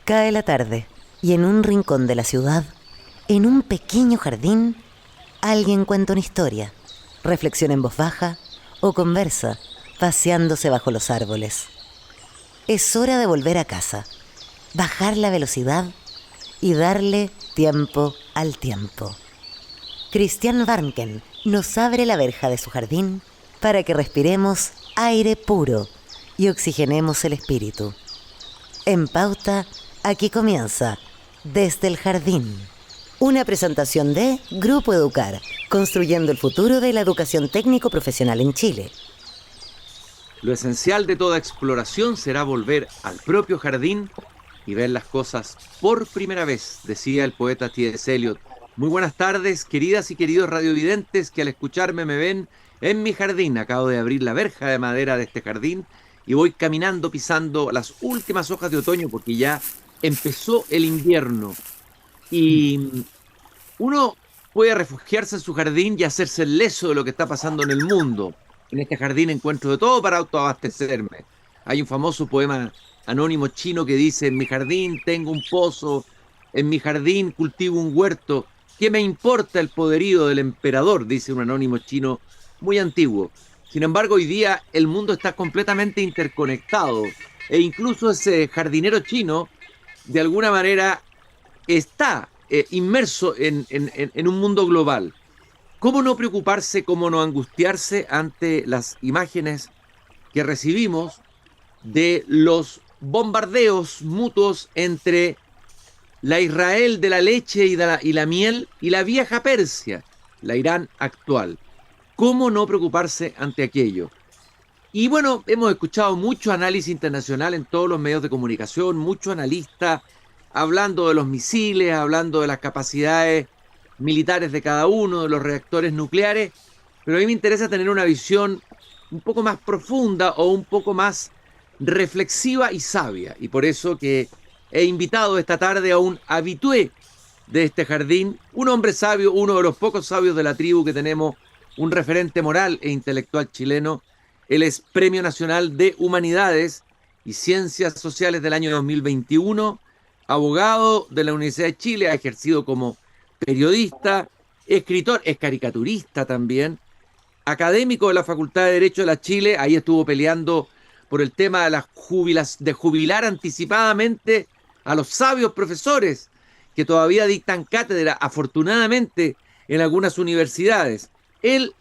Cae la tarde y en un rincón de la ciudad, en un pequeño jardín, alguien cuenta una historia, reflexiona en voz baja o conversa, paseándose bajo los árboles. Es hora de volver a casa, bajar la velocidad y darle tiempo al tiempo. Christian Warnken nos abre la verja de su jardín para que respiremos aire puro y oxigenemos el espíritu. En Pauta, aquí comienza Desde el Jardín. Una presentación de Grupo Educar, construyendo el futuro de la educación técnico-profesional en Chile. Lo esencial de toda exploración será volver al propio jardín y ver las cosas por primera vez, decía el poeta T.S. Eliot. Muy buenas tardes, queridas y queridos radiovidentes que al escucharme me ven en mi jardín. Acabo de abrir la verja de madera de este jardín y voy caminando, pisando las últimas hojas de otoño porque ya empezó el invierno. Y uno puede refugiarse en su jardín y hacerse el leso de lo que está pasando en el mundo. En este jardín encuentro de todo para autoabastecerme. Hay un famoso poema anónimo chino que dice: en mi jardín tengo un pozo, en mi jardín cultivo un huerto. ¿Qué me importa el poderío del emperador?, dice un anónimo chino muy antiguo. Sin embargo, hoy día el mundo está completamente interconectado e incluso ese jardinero chino, de alguna manera, está inmerso en un mundo global. ¿Cómo no preocuparse, cómo no angustiarse ante las imágenes que recibimos de los bombardeos mutuos entre la Israel de la leche y la miel y la vieja Persia, la Irán actual? ¿Cómo no preocuparse ante aquello? Y bueno, hemos escuchado mucho análisis internacional en todos los medios de comunicación, mucho analista hablando de los misiles, hablando de las capacidades militares de cada uno, de los reactores nucleares, pero a mí me interesa tener una visión un poco más profunda o un poco más reflexiva y sabia. Y por eso que he invitado esta tarde a un habitué de este jardín, un hombre sabio, uno de los pocos sabios de la tribu que tenemos, un referente moral e intelectual chileno. Él es Premio Nacional de Humanidades y Ciencias Sociales del año 2021, abogado de la Universidad de Chile, ha ejercido como periodista, escritor, es caricaturista también, académico de la Facultad de Derecho de la Chile. Ahí estuvo peleando por el tema de de jubilar anticipadamente a los sabios profesores que todavía dictan cátedra, afortunadamente, en algunas universidades. Él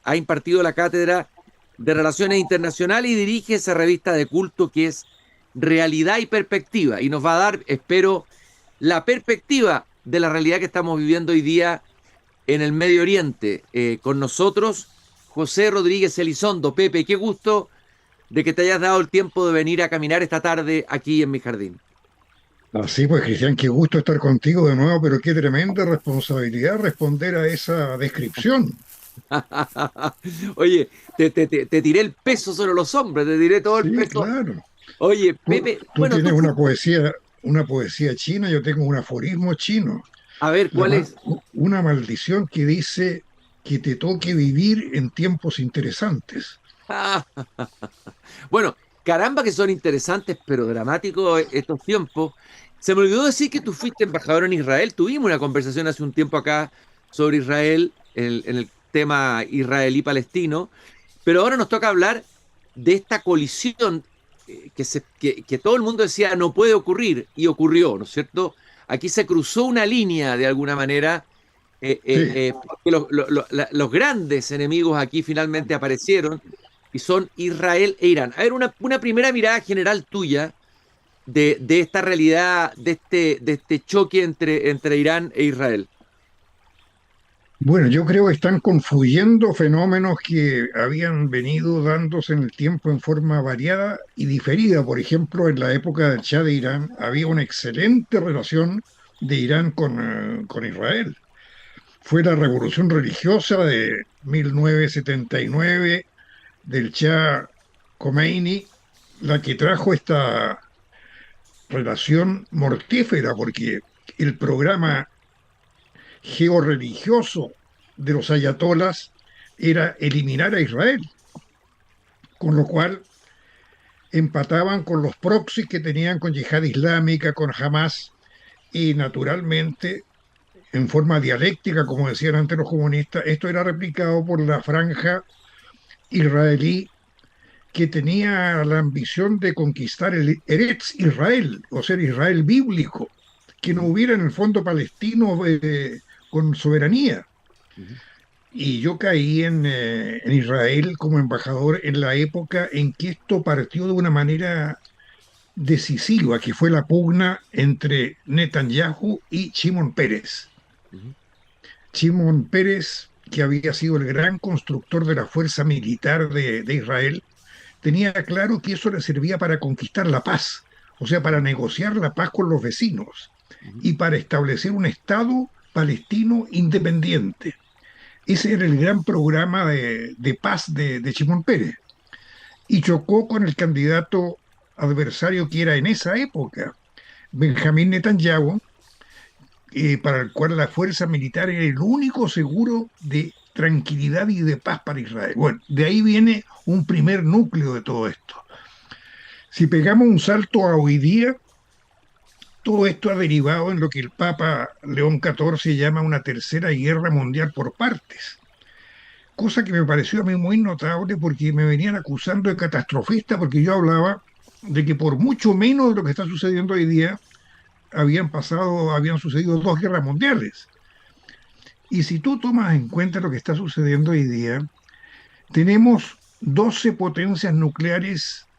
ha impartido la cátedra de Relaciones Internacionales y dirige esa revista de culto que es Realidad y Perspectiva, y nos va a dar, espero, la perspectiva de la realidad que estamos viviendo hoy día en el Medio Oriente. Con nosotros, José Rodríguez Elizondo. Pepe, qué gusto de que te hayas dado el tiempo de venir a caminar esta tarde aquí en mi jardín. Así pues, Cristian, qué gusto estar contigo de nuevo, pero qué tremenda responsabilidad responder a esa descripción. Oye, te tiré el peso sobre los hombres, te tiré todo el Sí, peso. claro. Oye, Tú, Pepe, tú bueno, tienes una poesía china, yo tengo un aforismo chino, a ver, ¿cuál es? una maldición que dice que te toque vivir en tiempos interesantes. Bueno, caramba que son interesantes, pero dramáticos estos tiempos. Se me olvidó decir que tú fuiste embajador en Israel. Tuvimos una conversación hace un tiempo acá sobre Israel, en el tema israelí-palestino, pero ahora nos toca hablar de esta colisión que todo el mundo decía no puede ocurrir y ocurrió, ¿no es cierto? Aquí se cruzó una línea de alguna manera, Sí, porque los grandes enemigos aquí finalmente aparecieron y son Israel e Irán. A ver, una primera mirada general tuya de esta realidad, de este choque entre Irán e Israel. bueno, yo creo que están confluyendo fenómenos que habían venido dándose en el tiempo en forma variada y diferida. Por ejemplo, en la época del Shah de Irán había una excelente relación de Irán con Israel. Fue la revolución religiosa de 1979 del Shah Khomeini la que trajo esta relación mortífera, porque el programa georreligioso de los ayatolas era eliminar a Israel, con lo cual empataban con los proxies que tenían con Yihad Islámica, con Hamas, y naturalmente, en forma dialéctica, como decían antes los comunistas, esto era replicado por la franja israelí que tenía la ambición de conquistar el Eretz Israel, o sea, Israel bíblico, que no Ujú, hubiera en el fondo palestino con soberanía. ujú. Y yo caí en Israel como embajador en la época en que esto partió de una manera decisiva, que fue la pugna entre Netanyahu y Shimon Peres. Ujú. Shimon Peres, que había sido el gran constructor de la fuerza militar de Israel, tenía claro que eso le servía para conquistar la paz, o sea, para negociar la paz con los vecinos Ujú. y para establecer un Estado palestino independiente. Ese era el gran programa de paz de Shimon Peres. Y chocó con el candidato adversario que era en esa época, Benjamín Netanyahu, para el cual la fuerza militar era el único seguro de tranquilidad y de paz para Israel. Bueno, de ahí viene un primer núcleo de todo esto. Si pegamos un salto a hoy día, todo esto ha derivado en lo que el Papa León XIV llama una tercera guerra mundial por partes, cosa que me pareció a mí muy notable porque me venían acusando de catastrofista porque yo hablaba de que por mucho menos de lo que está sucediendo hoy día habían sucedido dos guerras mundiales. Y si tú tomas en cuenta lo que está sucediendo hoy día, tenemos 12 potencias nucleares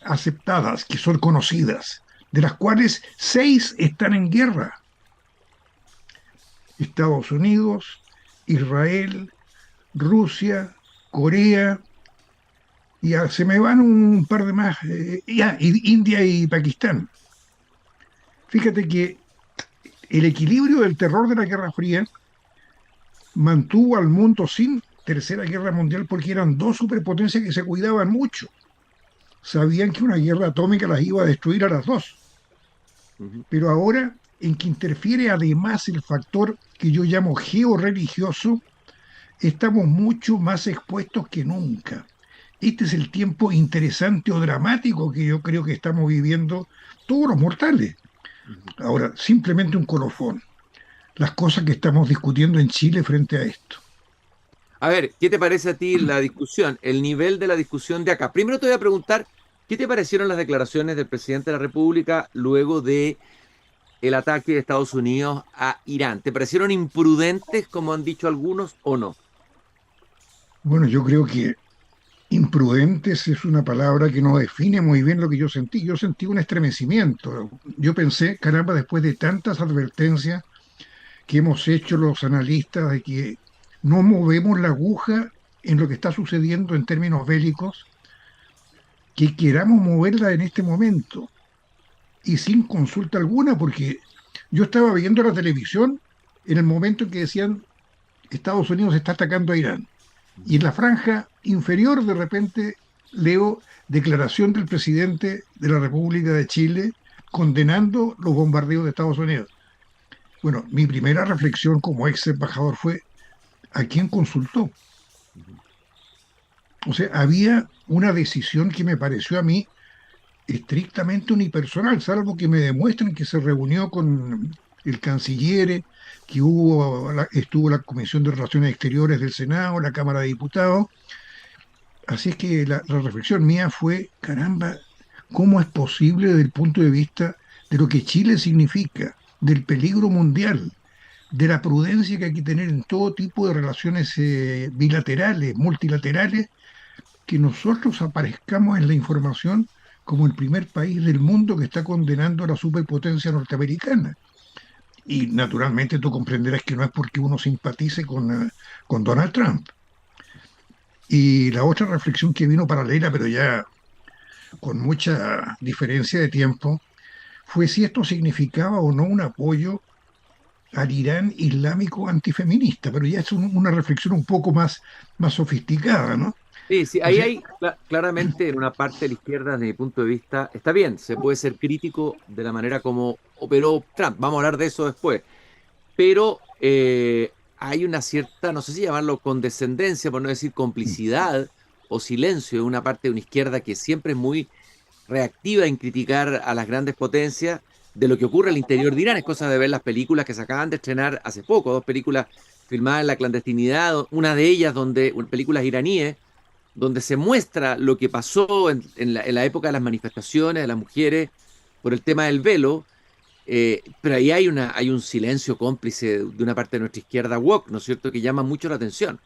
aceptadas, que son conocidas, de las cuales 6 están en guerra. Estados Unidos, Israel, Rusia, Corea, y se me van un par de más, India y Pakistán. Fíjate que el equilibrio del terror de la Guerra Fría mantuvo al mundo sin tercera guerra mundial porque eran dos superpotencias que se cuidaban mucho. Sabían que una guerra atómica las iba a destruir a las dos. Ujú. Pero ahora, en que interfiere además el factor que yo llamo georreligioso, estamos mucho más expuestos que nunca. Este es el tiempo interesante o dramático que yo creo que estamos viviendo todos los mortales. Ujú. Ahora, simplemente un colofón. Las cosas que estamos discutiendo en Chile frente a esto. A ver, ¿qué te parece a ti la discusión, el nivel de la discusión de acá? Primero te voy a preguntar, ¿qué te parecieron las declaraciones del presidente de la República luego de el ataque de Estados Unidos a Irán? ¿Te parecieron imprudentes, como han dicho algunos, o no? Bueno, yo creo que imprudentes es una palabra que no define muy bien lo que yo sentí. Yo sentí un estremecimiento. Yo pensé, caramba, después de tantas advertencias que hemos hecho los analistas de que no movemos la aguja en lo que está sucediendo en términos bélicos, que queramos moverla en este momento y sin consulta alguna, porque yo estaba viendo la televisión en el momento en que decían Estados Unidos está atacando a Irán. Y en la franja inferior de repente leo declaración del presidente de la República de Chile condenando los bombardeos de Estados Unidos. Bueno, mi primera reflexión como ex embajador fue, ¿a quién consultó? O sea, había una decisión que me pareció a mí estrictamente unipersonal, salvo que me demuestren que se reunió con el canciller, que estuvo la Comisión de Relaciones Exteriores del Senado, la Cámara de Diputados. Así es que la reflexión mía fue, caramba, ¿cómo es posible desde el punto de vista de lo que Chile significa, del peligro mundial, de la prudencia que hay que tener en todo tipo de relaciones bilaterales, multilaterales, que nosotros aparezcamos en la información como el primer país del mundo que está condenando a la superpotencia norteamericana? Y naturalmente tú comprenderás que no es porque uno simpatice con Donald Trump. Y la otra reflexión que vino paralela, pero ya con mucha diferencia de tiempo, fue si esto significaba o no un apoyo al Irán islámico antifeminista, pero ya es una reflexión un poco más sofisticada, ¿no? Sí, sí, O ahí sea, hay claramente en una parte de la izquierda, desde mi punto de vista, está bien, se puede ser crítico de la manera como operó Trump, vamos a hablar de eso después, pero hay una cierta, no sé si llamarlo condescendencia, por no decir complicidad, o silencio de una parte de una izquierda que siempre es muy reactiva en criticar a las grandes potencias de lo que ocurre al interior de Irán. Es cosa de ver las películas que se acaban de estrenar hace poco, dos películas filmadas en la clandestinidad, una de ellas películas iraníes, donde se muestra lo que pasó en la época de las manifestaciones de las mujeres por el tema del velo, pero ahí hay un silencio cómplice de una parte de nuestra izquierda woke, ¿no es cierto?, que llama mucho la atención.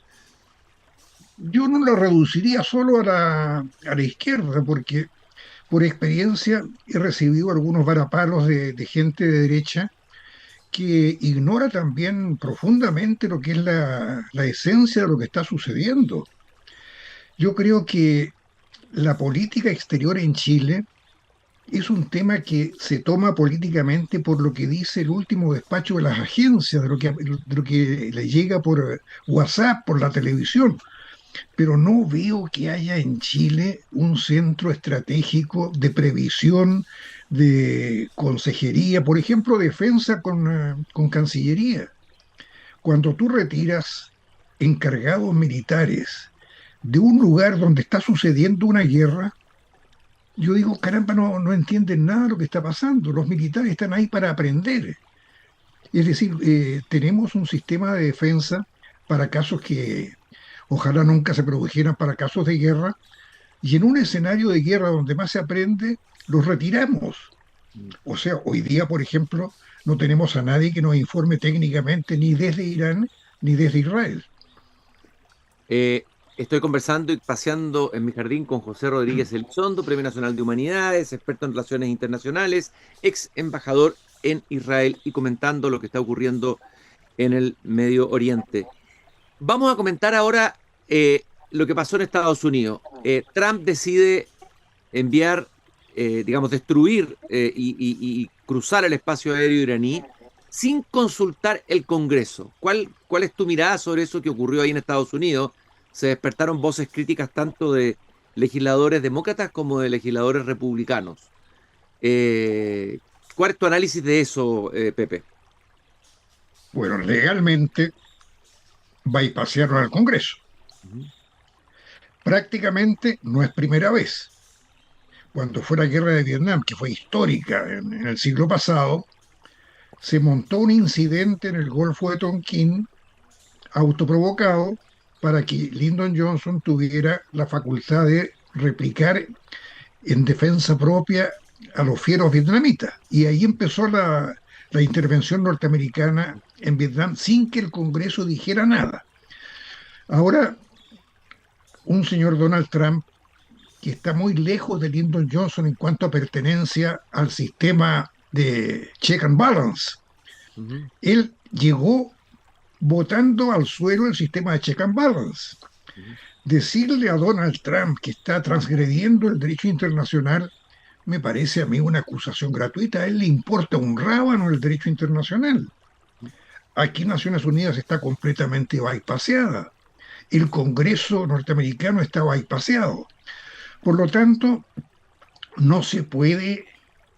Yo no lo reduciría solo a la izquierda, porque por experiencia he recibido algunos varapalos de gente de derecha que ignora también profundamente lo que es la esencia de lo que está sucediendo. Yo creo que la política exterior en Chile es un tema que se toma políticamente por lo que dice el último despacho de las agencias, de lo que le llega por WhatsApp, por la televisión, pero no veo que haya en Chile un centro estratégico de previsión, de consejería, por ejemplo, defensa con Cancillería. Cuando tú retiras encargados militares de un lugar donde está sucediendo una guerra, yo digo, caramba, no entienden nada de lo que está pasando. Los militares están ahí para aprender. Es decir, tenemos un sistema de defensa para casos que ojalá nunca se produjeran, para casos de guerra, y en un escenario de guerra donde más se aprende, los retiramos. O sea, hoy día, por ejemplo, no tenemos a nadie que nos informe técnicamente ni desde Irán ni desde Israel. Eh, Estoy conversando y paseando en mi jardín con José Rodríguez Elizondo, Premio Nacional de Humanidades, experto en relaciones internacionales, ex embajador en Israel y comentando lo que está ocurriendo en el Medio Oriente. Vamos a comentar ahora lo que pasó en Estados Unidos. Trump decide enviar, digamos, destruir y cruzar el espacio aéreo iraní sin consultar el Congreso. ¿Cuál es tu mirada sobre eso que ocurrió ahí en Estados Unidos? Se despertaron voces críticas tanto de legisladores demócratas como de legisladores republicanos. Eh, ¿Cuál es tu análisis de eso, Pepe? Bueno, legalmente bypasearon al Congreso. Ujú. Prácticamente no es primera vez. Cuando fue la guerra de Vietnam, que fue histórica en el siglo pasado, se montó un incidente en el Golfo de Tonkin autoprovocado para que Lyndon Johnson tuviera la facultad de replicar en defensa propia a los fieros vietnamitas. Y ahí empezó la intervención norteamericana en Vietnam sin que el Congreso dijera nada. Ahora, un señor Donald Trump que está muy lejos de Lyndon Johnson en cuanto a pertenencia al sistema de check and balance. Ujú. Él llegó botando al suelo el sistema de check and balance. Ujú. Decirle a Donald Trump que está transgrediendo el derecho internacional me parece a mí una acusación gratuita. A él le importa un rábano el derecho internacional. Aquí Naciones Unidas está completamente bypaseada. El Congreso norteamericano está bypaseado. Por lo tanto, no se puede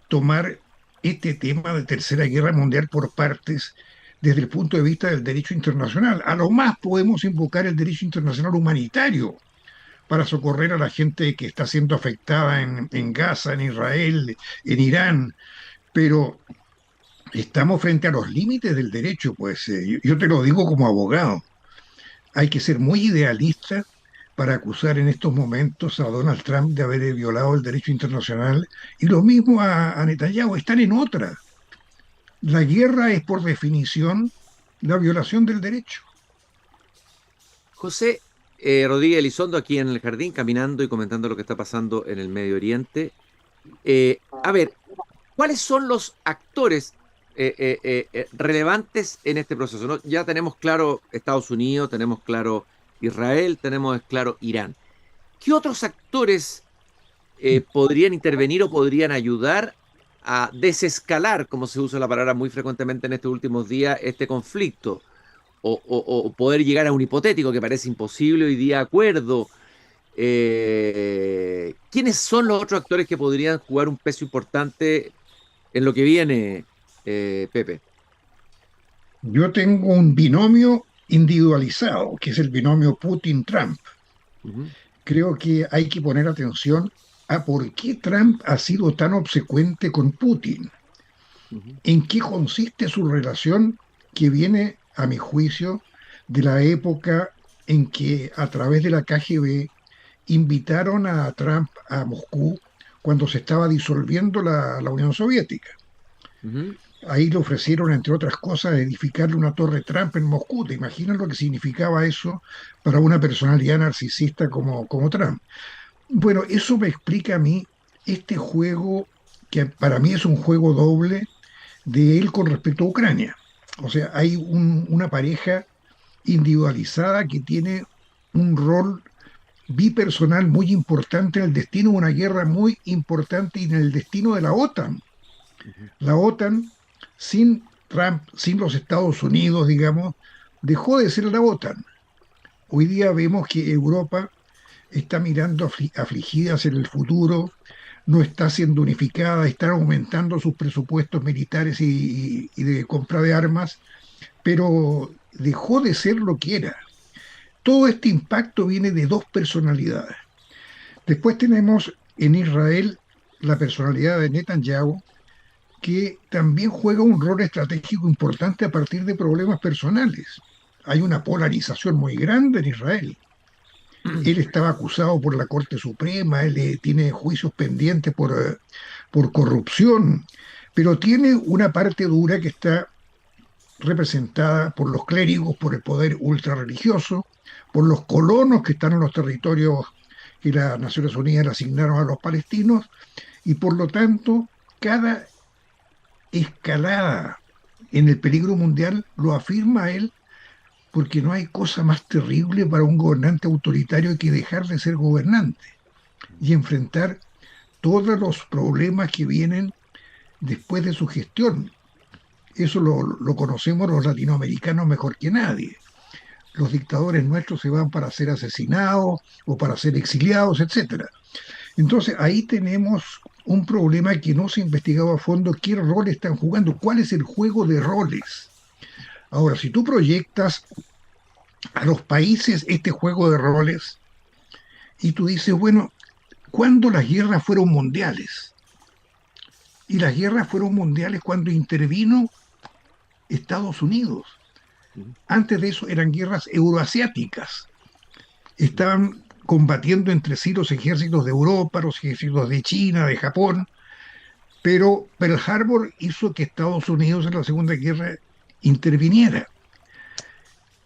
tomar este tema de Tercera Guerra Mundial por partes desde el punto de vista del derecho internacional. A lo más podemos invocar el derecho internacional humanitario para socorrer a la gente que está siendo afectada en Gaza, en Israel, en Irán, pero estamos frente a los límites del derecho, pues yo te lo digo como abogado. Hay que ser muy idealista para acusar en estos momentos a Donald Trump de haber violado el derecho internacional y lo mismo a Netanyahu, están en otra. La guerra es por definición la violación del derecho. José Rodríguez Elizondo, aquí en el jardín, caminando y comentando lo que está pasando en el Medio Oriente. A ver, ¿cuáles son los actores relevantes en este proceso? ¿No? Ya tenemos claro Estados Unidos, tenemos claro Israel, tenemos claro Irán. ¿Qué otros actores podrían intervenir o podrían ayudar a desescalar, como se usa la palabra muy frecuentemente en estos últimos días, este conflicto? O poder llegar a un hipotético que parece imposible hoy día acuerdo. ¿Quiénes son los otros actores que podrían jugar un peso importante en lo que viene, Pepe? Yo tengo un binomio individualizado, que es el binomio Putin-Trump. Ujú. creo que hay que poner atención a por qué Trump ha sido tan obsecuente con Putin. Ujú, ¿En qué consiste su relación que viene, a mi juicio, de la época en que a través de la KGB invitaron a Trump a Moscú cuando se estaba disolviendo la Unión Soviética? ujú. Ahí le ofrecieron, entre otras cosas, edificarle una torre Trump en Moscú. ¿Te imaginas lo que significaba eso para una personalidad narcisista como Trump? Bueno, eso me explica a mí este juego que para mí es un juego doble de él con respecto a Ucrania. O sea, hay una pareja individualizada que tiene un rol bipersonal muy importante en el destino de una guerra muy importante y en el destino de la OTAN. Ujú. La OTAN, sin Trump, sin los Estados Unidos, digamos, dejó de ser la OTAN. Hoy día vemos que Europa está mirando afligida hacia el futuro, no está siendo unificada, están aumentando sus presupuestos militares y de compra de armas, pero dejó de ser lo que era. Todo este impacto viene de dos personalidades. Después tenemos en Israel la personalidad de Netanyahu, que también juega un rol estratégico importante a partir de problemas personales. Hay una polarización muy grande en Israel. Él estaba acusado por la Corte Suprema, él tiene juicios pendientes por corrupción, pero tiene una parte dura que está representada por los clérigos, por el poder ultrarreligioso, por los colonos que están en los territorios que las Naciones Unidas le asignaron a los palestinos, y por lo tanto, cada escalada en el peligro mundial lo afirma él, porque no hay cosa más terrible para un gobernante autoritario que dejar de ser gobernante y enfrentar todos los problemas que vienen después de su gestión. Eso lo conocemos los latinoamericanos mejor que nadie. Los dictadores nuestros se van para ser asesinados o para ser exiliados, etcétera. Entonces ahí tenemos un problema que no se ha investigado a fondo, qué rol están jugando, cuál es el juego de roles. Ahora, si tú proyectas a los países este juego de roles y tú dices, bueno, ¿cuándo las guerras fueron mundiales? Y las guerras fueron mundiales cuando intervino Estados Unidos. Ujú. Antes de eso eran guerras euroasiáticas. Estaban combatiendo entre sí los ejércitos de Europa, los ejércitos de China, de Japón, pero Pearl Harbor hizo que Estados Unidos en la Segunda Guerra interviniera.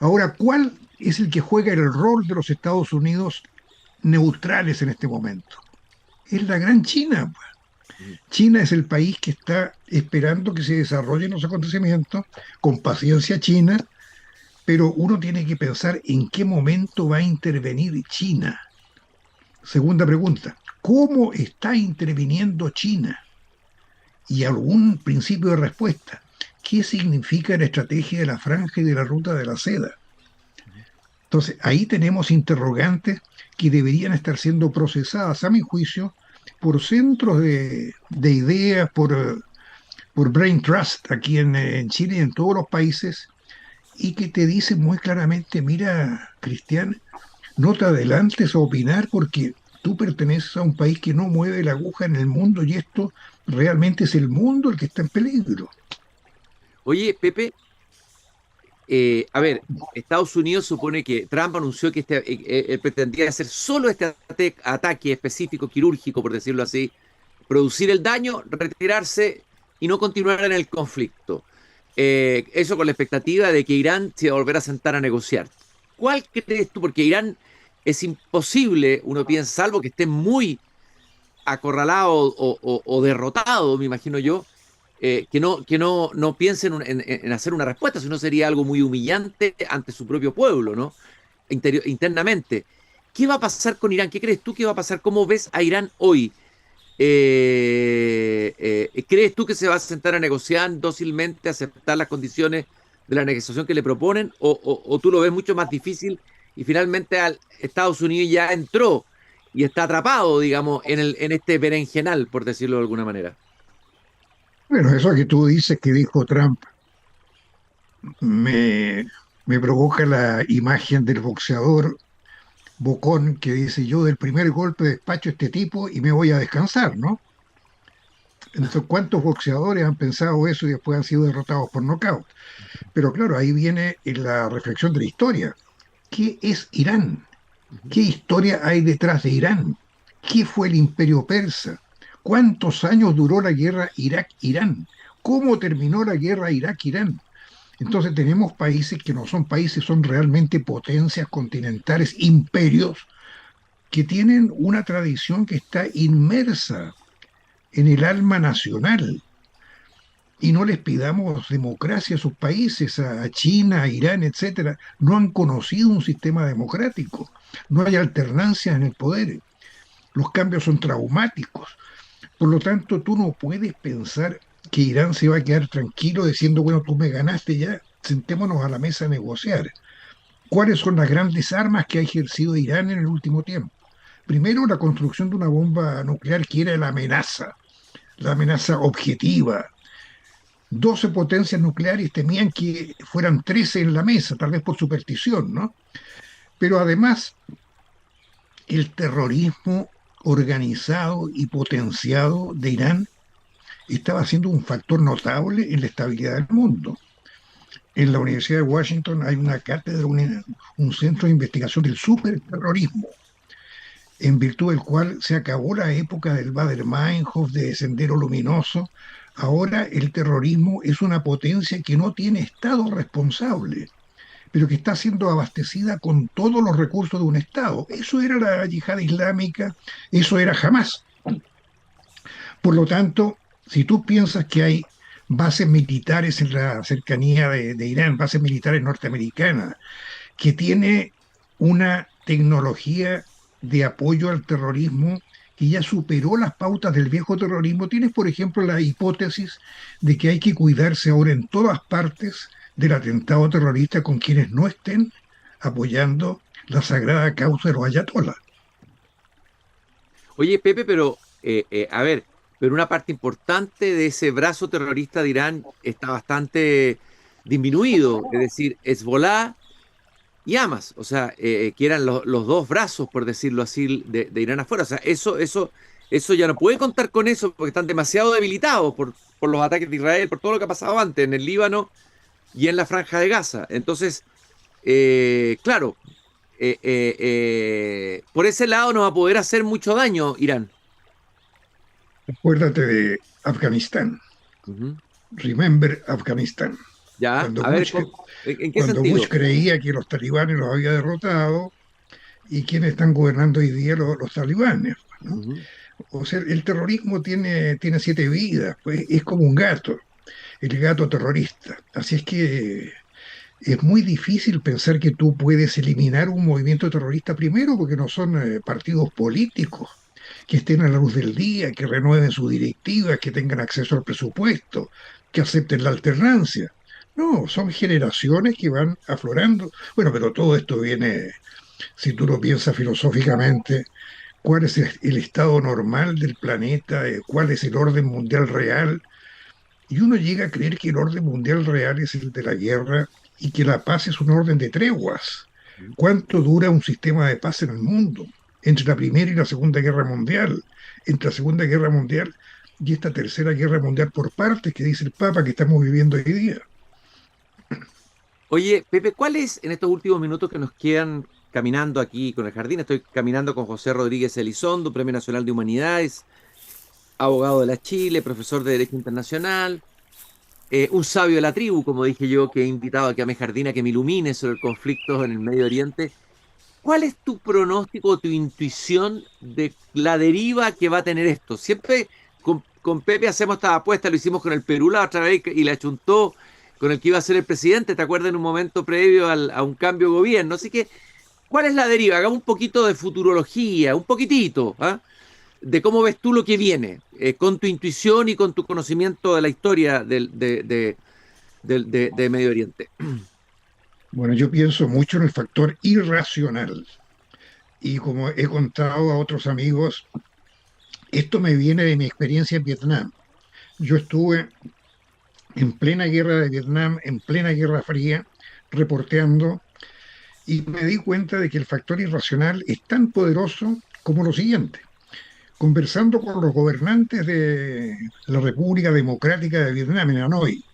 Ahora, ¿cuál es el que juega el rol de los Estados Unidos neutrales en este momento? Es la gran China. Ujú. China es el país que está esperando que se desarrollen los acontecimientos, con paciencia China, pero uno tiene que pensar en qué momento va a intervenir China. Segunda pregunta, ¿cómo está interviniendo China? Y algún principio de respuesta. ¿Qué significa la estrategia de la franja y de la ruta de la seda? Entonces, ahí tenemos interrogantes que deberían estar siendo procesadas, a mi juicio, por centros de ideas, por Brain Trust aquí en Chile y en todos los países, y que te dicen muy claramente, mira, Cristian, no te adelantes a opinar porque tú perteneces a un país que no mueve la aguja en el mundo y esto realmente es el mundo el que está en peligro. Oye, Pepe, a ver, Estados Unidos supone que Trump anunció que él pretendía hacer solo este ataque específico, quirúrgico, por decirlo así, producir el daño, retirarse y no continuar en el conflicto. Eso con la expectativa de que Irán se va a volver a sentar a negociar. ¿Cuál crees tú? Porque Irán es imposible, uno piensa, salvo que esté muy acorralado o derrotado, me imagino yo, no piense en hacer una respuesta, sino sería algo muy humillante ante su propio pueblo, ¿no? Internamente. ¿Qué va a pasar con Irán? ¿Qué crees tú que va a pasar? ¿Cómo ves a Irán hoy? ¿Crees tú que se va a sentar a negociar dócilmente, a aceptar las condiciones de la negociación que le proponen? ¿O tú lo ves mucho más difícil y finalmente Estados Unidos ya entró y está atrapado, digamos, en este berenjenal, por decirlo de alguna manera? Bueno, eso que tú dices que dijo Trump me, me provoca la imagen del boxeador bocón que dice yo del primer golpe despacho a este tipo y me voy a descansar, ¿no? Entonces, ¿cuántos boxeadores han pensado eso y después han sido derrotados por nocaut? Pero claro, ahí viene la reflexión de la historia. ¿Qué es Irán? Ujú. ¿Qué historia hay detrás de Irán? ¿Qué fue el imperio persa? ¿Cuántos años duró la guerra Irak-Irán? ¿Cómo terminó la guerra Irak-Irán? Entonces tenemos países que no son países, son realmente potencias continentales, imperios, que tienen una tradición que está inmersa en el alma nacional. Y no les pidamos democracia a sus países, a China, a Irán, etcétera. No han conocido un sistema democrático. No hay alternancia en el poder. Los cambios son traumáticos. Por lo tanto, tú no puedes pensar que Irán se va a quedar tranquilo diciendo, bueno, tú me ganaste ya, sentémonos a la mesa a negociar. ¿Cuáles son las grandes armas que ha ejercido Irán en el último tiempo? Primero, la construcción de una bomba nuclear que era la amenaza objetiva. 12 potencias nucleares temían que fueran 13 en la mesa, tal vez por superstición, ¿no? Pero además, el terrorismo organizado y potenciado de Irán estaba siendo un factor notable en la estabilidad del mundo. En la Universidad de Washington hay una cátedra, un centro de investigación del superterrorismo, en virtud del cual se acabó la época del Baader-Meinhof, de Sendero Luminoso. Ahora el terrorismo es una potencia que no tiene Estado responsable, pero que está siendo abastecida con todos los recursos de un Estado. Eso era la yihad islámica, eso era Hamas. Por lo tanto, si tú piensas que hay bases militares en la cercanía de Irán, bases militares norteamericanas, que tiene una tecnología de apoyo al terrorismo que ya superó las pautas del viejo terrorismo. Tienes, por ejemplo, la hipótesis de que hay que cuidarse ahora en todas partes del atentado terrorista con quienes no estén apoyando la sagrada causa de los ayatolás. Oye, Pepe, pero a ver, pero una parte importante de ese brazo terrorista de Irán está bastante disminuido, es decir, Hezbollah y Hamas, o sea, que eran los dos brazos, por decirlo así, de Irán afuera. O sea, eso ya no puede contar con eso porque están demasiado debilitados por los ataques de Israel, por todo lo que ha pasado antes en el Líbano y en la Franja de Gaza. Entonces, claro, por ese lado no va a poder hacer mucho daño Irán. Acuérdate de Afganistán. Ujú. Remember Afganistán. Ya, Cuando a ver, Bush, ¿en qué cuando Bush sentido? creía que los talibanes los había derrotado y quienes están gobernando hoy día los talibanes, ¿no? Ujú. O sea, el terrorismo tiene siete vidas, pues es como un gato, el gato terrorista. Así es que es muy difícil pensar que tú puedes eliminar un movimiento terrorista primero porque no son partidos políticos que estén a la luz del día, que renueven sus directivas, que tengan acceso al presupuesto, que acepten la alternancia. No, son generaciones que van aflorando. Bueno, pero todo esto viene, si tú lo piensas filosóficamente, cuál es el estado normal del planeta, cuál es el orden mundial real. Y uno llega a creer que el orden mundial real es el de la guerra y que la paz es un orden de treguas. ¿Cuánto dura un sistema de paz en el mundo? Entre la Primera y la Segunda Guerra Mundial, entre la Segunda Guerra Mundial y esta Tercera Guerra Mundial por partes que dice el Papa que estamos viviendo hoy día. Oye, Pepe, ¿cuál es en estos últimos minutos que nos quedan caminando aquí con el jardín? Estoy caminando con José Rodríguez Elizondo, Premio Nacional de Humanidades, abogado de la Chile, profesor de Derecho Internacional, un sabio de la tribu, como dije yo, que he invitado aquí a mi jardín a que me ilumine sobre el conflicto en el Medio Oriente. ¿Cuál es tu pronóstico, tu intuición de la deriva que va a tener esto? Siempre con Pepe hacemos esta apuesta, lo hicimos con el Perú la otra vez y la chuntó con el que iba a ser el presidente, ¿te acuerdas? En un momento previo a un cambio de gobierno. Así que, ¿cuál es la deriva? Hagamos un poquito de futurología, un poquitito, ¿ah? De cómo ves tú lo que viene, con tu intuición y con tu conocimiento de la historia de Medio Oriente. Bueno, yo pienso mucho en el factor irracional y como he contado a otros amigos, esto me viene de mi experiencia en Vietnam. Yo estuve en plena guerra de Vietnam, en plena Guerra Fría, reporteando y me di cuenta de que el factor irracional es tan poderoso como lo siguiente. Conversando con los gobernantes de la República Democrática de Vietnam en Hanoi,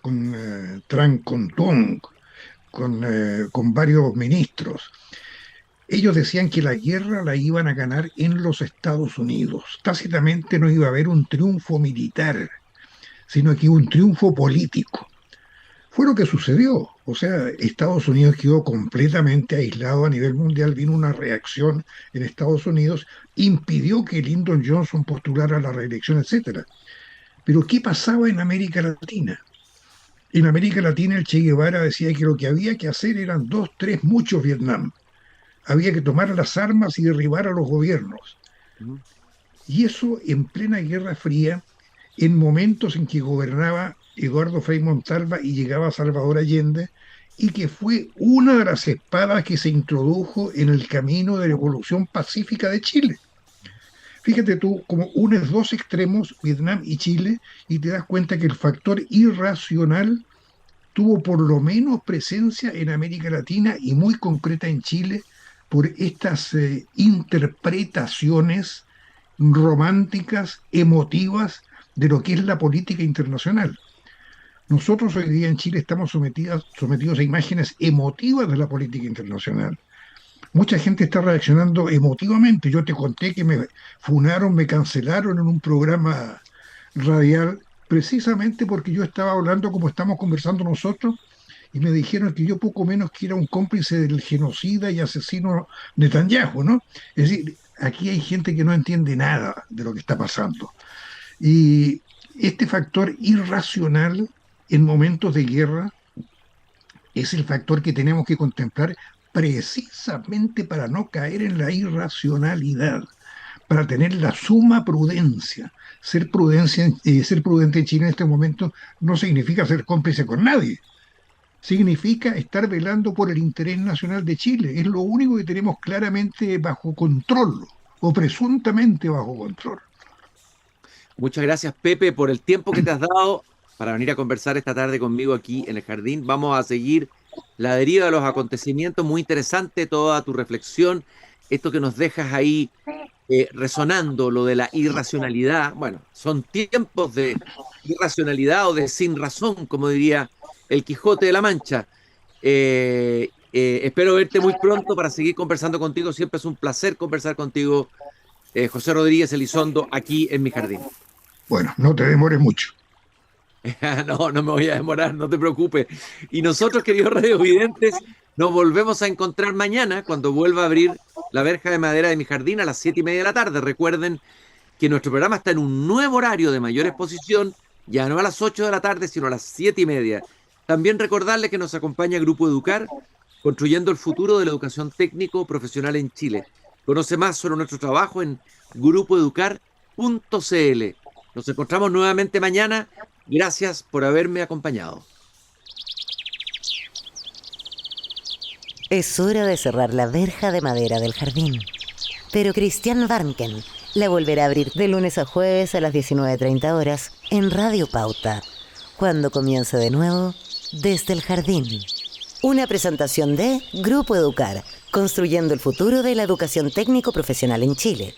con Tran Con Tuong, con varios ministros, ellos decían que la guerra la iban a ganar en los Estados Unidos. Tácitamente no iba a haber un triunfo militar, sino que un triunfo político. Fue lo que sucedió. O sea, Estados Unidos quedó completamente aislado a nivel mundial, vino una reacción en Estados Unidos, impidió que Lyndon Johnson postulara a la reelección, etcétera. Pero ¿qué pasaba en América Latina? En América Latina el Che Guevara decía que lo que había que hacer eran dos, tres, muchos Vietnam. Había que tomar las armas y derribar a los gobiernos. Ujú. Y eso en plena Guerra Fría, en momentos en que gobernaba Eduardo Frei Montalva y llegaba Salvador Allende, y que fue una de las espadas que se introdujo en el camino de la evolución pacífica de Chile. Fíjate tú, como unes dos extremos, Vietnam y Chile, y te das cuenta que el factor irracional tuvo por lo menos presencia en América Latina y muy concreta en Chile por estas interpretaciones románticas, emotivas de lo que es la política internacional. Nosotros hoy día en Chile estamos sometidos a imágenes emotivas de la política internacional. Mucha gente está reaccionando emotivamente. Yo te conté que me funaron, me cancelaron en un programa radial precisamente porque yo estaba hablando como estamos conversando nosotros y me dijeron que yo poco menos que era un cómplice del genocida y asesino Netanyahu, ¿no? Es decir, aquí hay gente que no entiende nada de lo que está pasando. Y este factor irracional en momentos de guerra es el factor que tenemos que contemplar precisamente para no caer en la irracionalidad, para tener la suma prudencia. Ser prudente en Chile en este momento no significa ser cómplice con nadie, significa estar velando por el interés nacional de Chile. Es lo único que tenemos claramente bajo control o presuntamente bajo control. Muchas gracias, Pepe, por el tiempo que te has dado para venir a conversar esta tarde conmigo aquí en el jardín. Vamos a seguir la deriva de los acontecimientos. Muy interesante toda tu reflexión, esto que nos dejas ahí resonando, lo de la irracionalidad. Bueno, son tiempos de irracionalidad o de sin razón, como diría el Quijote de la Mancha. Espero verte muy pronto para seguir conversando contigo. Siempre es un placer conversar contigo, José Rodríguez Elizondo, aquí en mi jardín. Bueno, no te demores mucho. No, no me voy a demorar, no te preocupes. Y nosotros, queridos radiovidentes, nos volvemos a encontrar mañana cuando vuelva a abrir la verja de madera de mi jardín a las 7:30 de la tarde. Recuerden que nuestro programa está en un nuevo horario de mayor exposición, ya no a las 8 de la tarde, sino a las 7:30. También recordarles que nos acompaña Grupo Educar, construyendo el futuro de la educación técnico profesional en Chile. Conoce más sobre nuestro trabajo en grupoeducar.cl. Nos encontramos nuevamente mañana. Gracias por haberme acompañado. Es hora de cerrar la verja de madera del jardín. Pero Christian Warnken la volverá a abrir de lunes a jueves a las 19:30 horas en Radio Pauta, cuando comience de nuevo Desde el Jardín. Una presentación de Grupo Educar, construyendo el futuro de la educación técnico profesional en Chile.